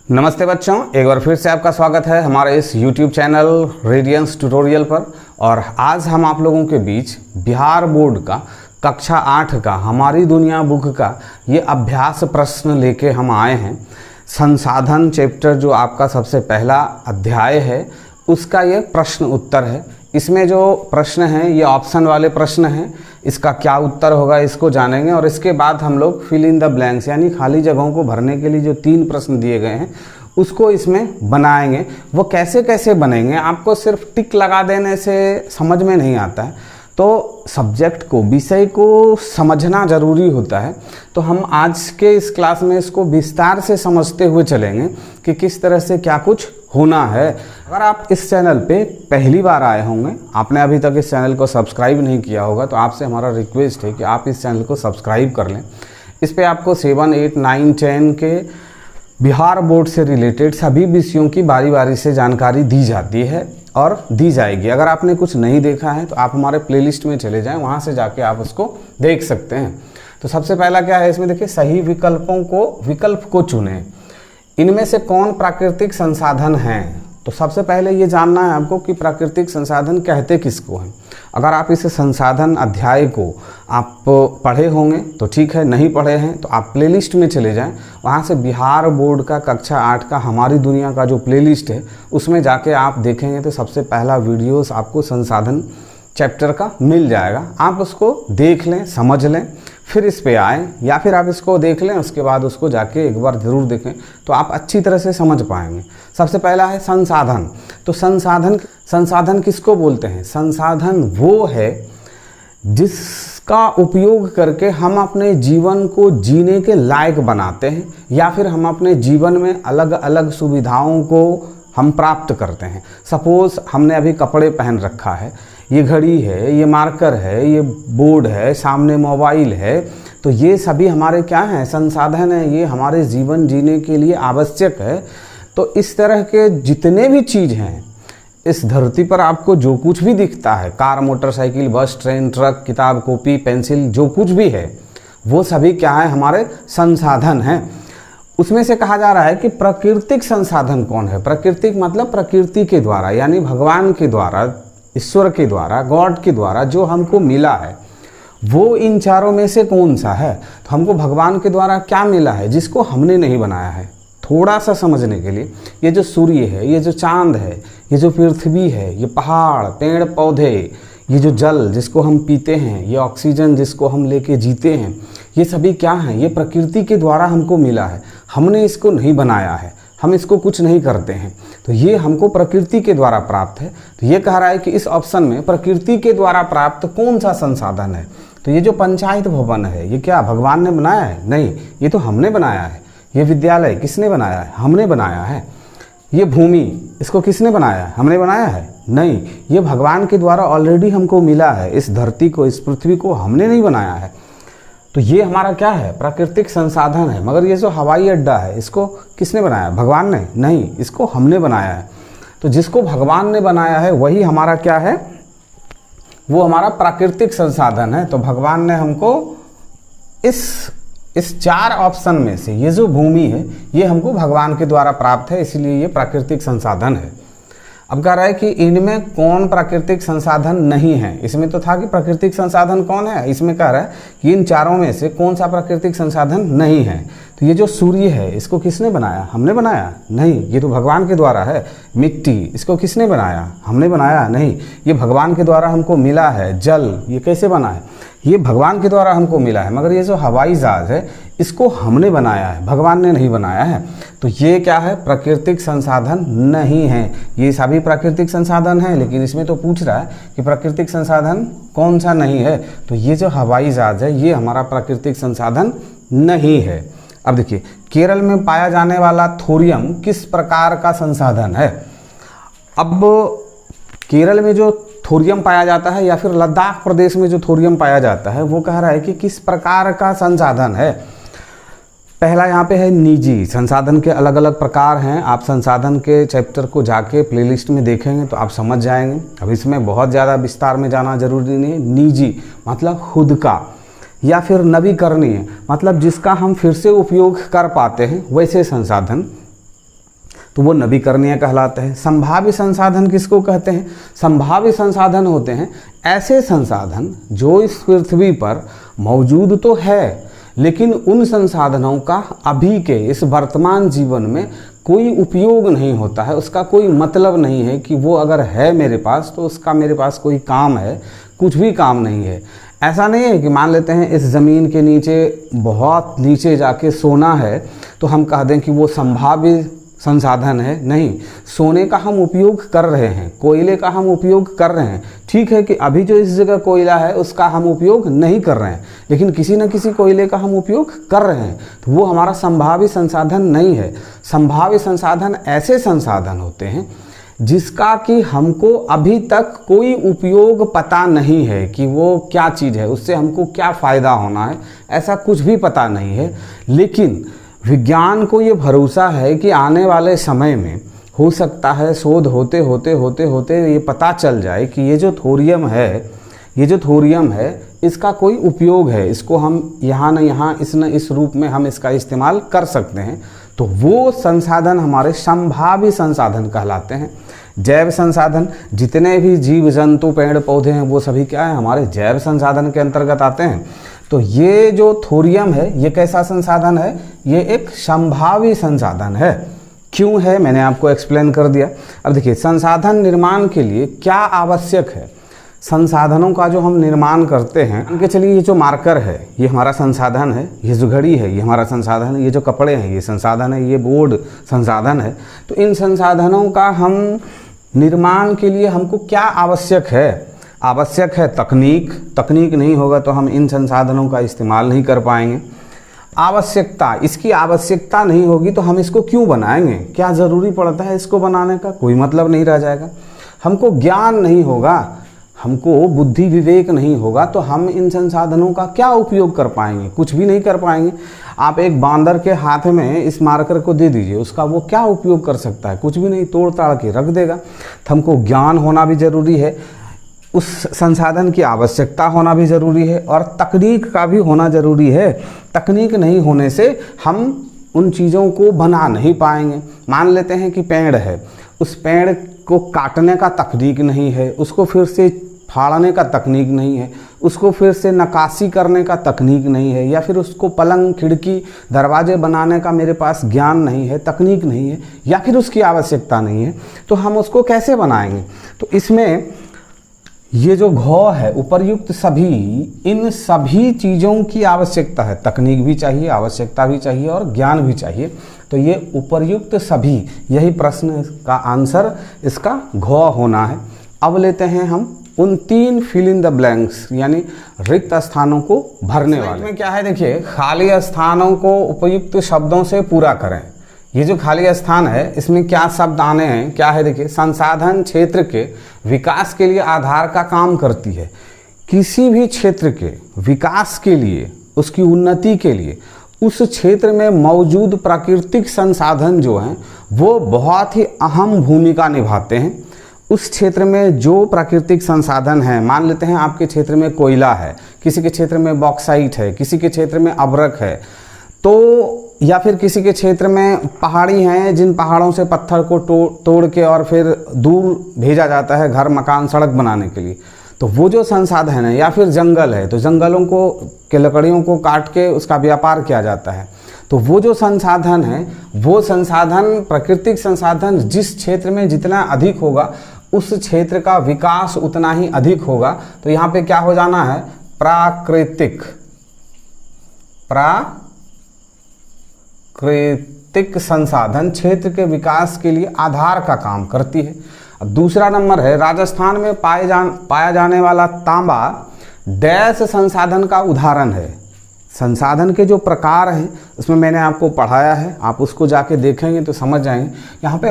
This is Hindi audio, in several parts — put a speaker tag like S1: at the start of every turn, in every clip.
S1: नमस्ते बच्चों, एक बार फिर से आपका स्वागत है हमारे इस YouTube चैनल रेडियंस ट्यूटोरियल पर। और आज हम आप लोगों के बीच बिहार बोर्ड का कक्षा 8 का हमारी दुनिया बुक का ये अभ्यास प्रश्न लेके हम आए हैं। संसाधन चैप्टर जो आपका सबसे पहला अध्याय है उसका ये प्रश्न उत्तर है। इसमें जो प्रश्न हैं ये ऑप्शन वाले प्रश्न हैं। इसका क्या उत्तर होगा इसको जानेंगे और इसके बाद हम लोग फिल इन द ब्लैंक्स यानी खाली जगहों को भरने के लिए जो 3 प्रश्न दिए गए हैं उसको इसमें बनाएंगे। वो कैसे कैसे बनेंगे आपको सिर्फ टिक लगा देने से समझ में नहीं आता है, तो सब्जेक्ट को विषय को समझना ज़रूरी होता है। तो हम आज के इस क्लास में इसको विस्तार से समझते हुए चलेंगे कि किस तरह से क्या कुछ होना है। अगर आप इस चैनल पे पहली बार आए होंगे, आपने अभी तक इस चैनल को सब्सक्राइब नहीं किया होगा, तो आपसे हमारा रिक्वेस्ट है कि आप इस चैनल को सब्सक्राइब कर लें। इस पे आपको 7, 8, 9, 10 के बिहार बोर्ड से रिलेटेड सभी विषयों की बारी बारी से जानकारी दी जाती है और दी जाएगी। अगर आपने कुछ नहीं देखा है तो आप हमारे प्लेलिस्ट में चले जाएं, वहाँ से जाके आप उसको देख सकते हैं। तो सबसे पहला क्या है इसमें देखिए, सही विकल्प को चुनें। इनमें से कौन प्राकृतिक संसाधन हैं? तो सबसे पहले ये जानना है आपको कि प्राकृतिक संसाधन कहते किसको हैं। अगर आप इस संसाधन अध्याय को आप पढ़े होंगे तो ठीक है, नहीं पढ़े हैं तो आप प्लेलिस्ट में चले जाएं, वहाँ से बिहार बोर्ड का कक्षा 8 का हमारी दुनिया का जो प्लेलिस्ट है उसमें जाके आप देखेंगे तो सबसे पहला वीडियोस आपको संसाधन चैप्टर का मिल जाएगा। आप उसको देख लें, समझ लें, फिर इस पे आएँ, या फिर आप इसको देख लें उसके बाद उसको जाके एक बार ज़रूर देखें तो आप अच्छी तरह से समझ पाएंगे। सबसे पहला है संसाधन। तो संसाधन किसको बोलते हैं? संसाधन वो है जिसका उपयोग करके हम अपने जीवन को जीने के लायक बनाते हैं या फिर हम अपने जीवन में अलग अलग सुविधाओं को हम प्राप्त करते हैं। सपोज़ हमने अभी कपड़े पहन रखा है, ये घड़ी है, ये मार्कर है, ये बोर्ड है, सामने मोबाइल है, तो ये सभी हमारे क्या हैं? संसाधन है। ये हमारे जीवन जीने के लिए आवश्यक है। तो इस तरह के जितने भी चीज़ हैं इस धरती पर, आपको जो कुछ भी दिखता है, कार, मोटरसाइकिल, बस, ट्रेन, ट्रक, किताब, कॉपी, पेंसिल, जो कुछ भी है वो सभी क्या है? हमारे संसाधन हैं। उसमें से कहा जा रहा है कि प्राकृतिक संसाधन कौन है? प्राकृतिक मतलब प्रकृति के द्वारा यानी भगवान के द्वारा, ईश्वर के द्वारा, गॉड के द्वारा जो हमको मिला है वो इन चारों में से कौन सा है? तो हमको भगवान के द्वारा क्या मिला है जिसको हमने नहीं बनाया है? थोड़ा सा समझने के लिए, ये जो सूर्य है, ये जो चांद है, ये जो पृथ्वी है, ये पहाड़, पेड़ पौधे, ये जो जल जिसको हम पीते हैं, ये ऑक्सीजन जिसको हम लेके जीते हैं, ये सभी क्या हैं? ये प्रकृति के द्वारा हमको मिला है। हमने इसको नहीं बनाया है, हम इसको कुछ नहीं करते हैं, तो ये हमको प्रकृति के द्वारा प्राप्त है। तो ये कह रहा है कि इस ऑप्शन में प्रकृति के द्वारा प्राप्त कौन सा संसाधन है? तो ये जो पंचायत भवन है ये क्या भगवान ने बनाया है? नहीं, ये तो हमने बनाया है। ये विद्यालय किसने बनाया है? हमने बनाया है। ये भूमि, इसको किसने बनाया है? हमने बनाया है? नहीं, ये भगवान के द्वारा ऑलरेडी हमको मिला है। इस धरती को, इस पृथ्वी को हमने नहीं बनाया है। तो ये हमारा क्या है? प्राकृतिक संसाधन है। मगर ये जो हवाई अड्डा है इसको किसने बनाया? भगवान ने? नहीं, इसको हमने बनाया है। तो जिसको भगवान ने बनाया है वही हमारा क्या है? वो हमारा प्राकृतिक संसाधन है। तो भगवान ने हमको इस 4 ऑप्शन में से ये जो भूमि है ये हमको भगवान के द्वारा प्राप्त है, इसलिए ये प्राकृतिक संसाधन है। अब कह रहा है कि इनमें कौन प्राकृतिक संसाधन नहीं है। इसमें तो था कि प्राकृतिक संसाधन कौन है, इसमें कह रहा है कि इन चारों में से कौन सा प्राकृतिक संसाधन नहीं है। तो ये जो सूर्य है इसको किसने बनाया? हमने बनाया? नहीं, ये तो भगवान के द्वारा है। मिट्टी, इसको किसने बनाया? हमने बनाया? नहीं, ये भगवान के द्वारा हमको मिला है। जल, ये कैसे बना है? ये भगवान के द्वारा हमको मिला है। मगर ये जो हवाई जहाज है इसको हमने बनाया है, भगवान ने नहीं बनाया है। तो ये क्या है? प्राकृतिक संसाधन नहीं है। ये सभी प्राकृतिक संसाधन हैं, लेकिन इसमें तो पूछ रहा है कि प्राकृतिक संसाधन कौन सा नहीं है। तो ये जो हवाई जहाज है ये हमारा प्राकृतिक संसाधन नहीं है। अब देखिए, केरल में पाया जाने वाला थोरियम किस प्रकार का संसाधन है? अब केरल में जो थोरियम पाया जाता है या फिर लद्दाख प्रदेश में जो थोरियम पाया जाता है वो कह रहा है कि किस प्रकार का संसाधन है। पहला यहाँ पे है निजी। संसाधन के अलग अलग प्रकार हैं। आप संसाधन के चैप्टर को जाके प्लेलिस्ट में देखेंगे तो आप समझ जाएंगे। अब इसमें बहुत ज़्यादा विस्तार में जाना जरूरी नहीं है। निजी मतलब खुद का, या फिर नवीकरणीय मतलब जिसका हम फिर से उपयोग कर पाते हैं वैसे संसाधन। तो वो नवीकरणीय कहलाते हैं। संभाव्य संसाधन किसको कहते हैं? संभाव्य संसाधन होते हैं ऐसे संसाधन जो इस पृथ्वी पर मौजूद तो है, लेकिन उन संसाधनों का अभी के इस वर्तमान जीवन में कोई उपयोग नहीं होता है, उसका कोई मतलब नहीं है कि वो अगर है मेरे पास तो उसका मेरे पास कोई काम है, कुछ भी काम नहीं है। ऐसा नहीं है कि मान लेते हैं इस ज़मीन के नीचे बहुत नीचे जाके सोना है तो हम कह दें कि वो संभाव्य संसाधन है। नहीं, सोने का हम उपयोग कर रहे हैं, कोयले का हम उपयोग कर रहे हैं। ठीक है कि अभी जो इस जगह कोयला है उसका हम उपयोग नहीं कर रहे हैं, लेकिन किसी न किसी कोयले का हम उपयोग कर रहे हैं, तो वो हमारा संभाव्य संसाधन नहीं है। संभाव्य संसाधन ऐसे संसाधन होते हैं जिसका कि हमको अभी तक कोई उपयोग पता नहीं है कि वो क्या चीज़ है, उससे हमको क्या फ़ायदा होना है, ऐसा कुछ भी पता नहीं है। लेकिन विज्ञान को ये भरोसा है कि आने वाले समय में हो सकता है शोध होते होते होते होते ये पता चल जाए कि ये जो थोरियम है इसका कोई उपयोग है, इसको हम यहाँ न यहाँ इस न इस रूप में हम इसका इस्तेमाल कर सकते हैं। तो वो संसाधन हमारे संभाव्य संसाधन कहलाते हैं। जैव संसाधन, जितने भी जीव जंतु पेड़ पौधे हैं वो सभी क्या है, हमारे जैव संसाधन के अंतर्गत आते हैं। तो ये जो थोरियम है ये कैसा संसाधन है? ये एक संभाव्य संसाधन है। क्यों है मैंने आपको एक्सप्लेन कर दिया। अब देखिए, संसाधन निर्माण के लिए क्या आवश्यक है? संसाधनों का जो हम निर्माण करते हैं, मान के चलिए ये जो मार्कर है ये हमारा संसाधन है, ये जो घड़ी है ये हमारा संसाधन है, ये जो कपड़े हैं ये संसाधन है, ये बोर्ड संसाधन है। तो इन संसाधनों का हम निर्माण के लिए हमको क्या आवश्यक है? आवश्यक है तकनीक। तकनीक नहीं होगा तो हम इन संसाधनों का इस्तेमाल नहीं कर पाएंगे। आवश्यकता, इसकी आवश्यकता नहीं होगी तो हम इसको क्यों बनाएंगे? क्या ज़रूरी पड़ता है इसको बनाने का? कोई मतलब नहीं रह जाएगा। हमको ज्ञान नहीं होगा, हमको बुद्धि विवेक नहीं होगा तो हम इन संसाधनों का क्या उपयोग कर पाएंगे? कुछ भी नहीं कर पाएंगे। आप एक बांदर के हाथ में इस मार्कर को दे दीजिए, उसका वो क्या उपयोग कर सकता है? कुछ भी नहीं, तोड़ ताड़ के रख देगा। तो हमको ज्ञान होना भी ज़रूरी है, उस संसाधन की आवश्यकता होना भी ज़रूरी है, और तकनीक का भी होना ज़रूरी है। तकनीक नहीं होने से हम उन चीज़ों को बना नहीं पाएंगे। मान लेते हैं कि पेड़ है, उस पेड़ को काटने का तकनीक नहीं है, उसको फिर से फाड़ने का तकनीक नहीं है, उसको फिर से नक्काशी करने का तकनीक नहीं है, या फिर उसको पलंग खिड़की दरवाजे बनाने का मेरे पास ज्ञान नहीं है, तकनीक नहीं है, या फिर उसकी आवश्यकता नहीं है, तो हम उसको कैसे बनाएंगे? तो इसमें ये जो घ है, उपर्युक्त सभी, इन सभी चीज़ों की आवश्यकता है। तकनीक भी चाहिए, आवश्यकता भी चाहिए और ज्ञान भी चाहिए। तो ये उपर्युक्त सभी, यही प्रश्न का आंसर इसका घ होना है। अब लेते हैं हम उन 3 फिल इन द ब्लैंक्स यानी रिक्त स्थानों को भरने वाले में क्या है। देखिए, खाली स्थानों को उपयुक्त शब्दों से पूरा करें। ये जो खाली स्थान है इसमें क्या शब्द आने हैं, क्या है? देखिए, संसाधन क्षेत्र के विकास के लिए आधार का काम करती है। किसी भी क्षेत्र के विकास के लिए, उसकी उन्नति के लिए उस क्षेत्र में मौजूद प्राकृतिक संसाधन जो हैं वो बहुत ही अहम भूमिका निभाते हैं। उस क्षेत्र में जो प्राकृतिक संसाधन हैं, मान लेते हैं आपके क्षेत्र में कोयला है, किसी के क्षेत्र में बॉक्साइट है, किसी के क्षेत्र में अभ्रक है, तो या फिर किसी के क्षेत्र में पहाड़ी हैं जिन पहाड़ों से पत्थर को तोड़ के और फिर दूर भेजा जाता है घर मकान सड़क बनाने के लिए, तो वो जो संसाधन है, या फिर जंगल है तो जंगलों को के लकड़ियों को काट के उसका व्यापार किया जाता है। तो वो जो संसाधन है, वो संसाधन, प्राकृतिक संसाधन जिस क्षेत्र में जितना अधिक होगा उस क्षेत्र का विकास उतना ही अधिक होगा। तो यहाँ पे क्या हो जाना है? प्राकृतिक संसाधन क्षेत्र के विकास के लिए आधार का काम करती है। अब दूसरा नंबर है, राजस्थान में पाया जाने वाला तांबा डैश संसाधन का उदाहरण है। संसाधन के जो प्रकार हैं उसमें मैंने आपको पढ़ाया है, आप उसको जाके देखेंगे तो समझ जाएंगे। यहाँ पे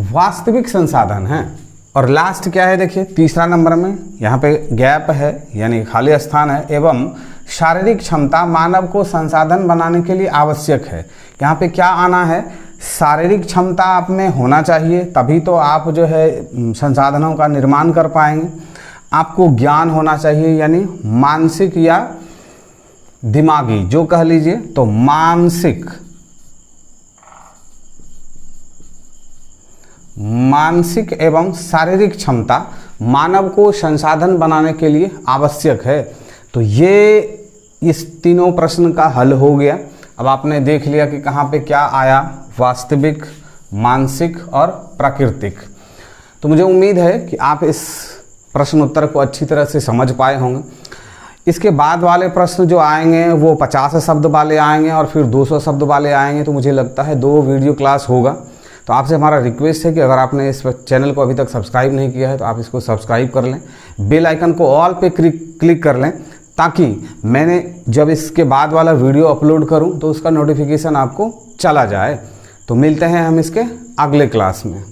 S1: वास्तविक संसाधन है। और लास्ट क्या है? देखिए, तीसरा नंबर में यहाँ पे गैप है यानी खाली स्थान है। एवं शारीरिक क्षमता मानव को संसाधन बनाने के लिए आवश्यक है। यहाँ पे क्या आना है? शारीरिक क्षमता आप में होना चाहिए, तभी तो आप जो है संसाधनों का निर्माण कर पाएंगे। आपको ज्ञान होना चाहिए यानी मानसिक या दिमागी, जो कह लीजिए तो मानसिक एवं शारीरिक क्षमता मानव को संसाधन बनाने के लिए आवश्यक है। तो ये इस तीनों प्रश्न का हल हो गया। अब आपने देख लिया कि कहाँ पे क्या आया, वास्तविक, मानसिक और प्राकृतिक। तो मुझे उम्मीद है कि आप इस प्रश्न उत्तर को अच्छी तरह से समझ पाए होंगे। इसके बाद वाले प्रश्न जो आएंगे वो 50 शब्द वाले आएंगे और फिर 200 शब्द वाले आएंगे। तो मुझे लगता है 2 वीडियो क्लास होगा। तो आपसे हमारा रिक्वेस्ट है कि अगर आपने इस चैनल को अभी तक सब्सक्राइब नहीं किया है तो आप इसको सब्सक्राइब कर लें, बेल आइकन को ऑल पे क्लिक कर लें, ताकि मैंने जब इसके बाद वाला वीडियो अपलोड करूं तो उसका नोटिफिकेशन आपको चला जाए। तो मिलते हैं हम इसके अगले क्लास में।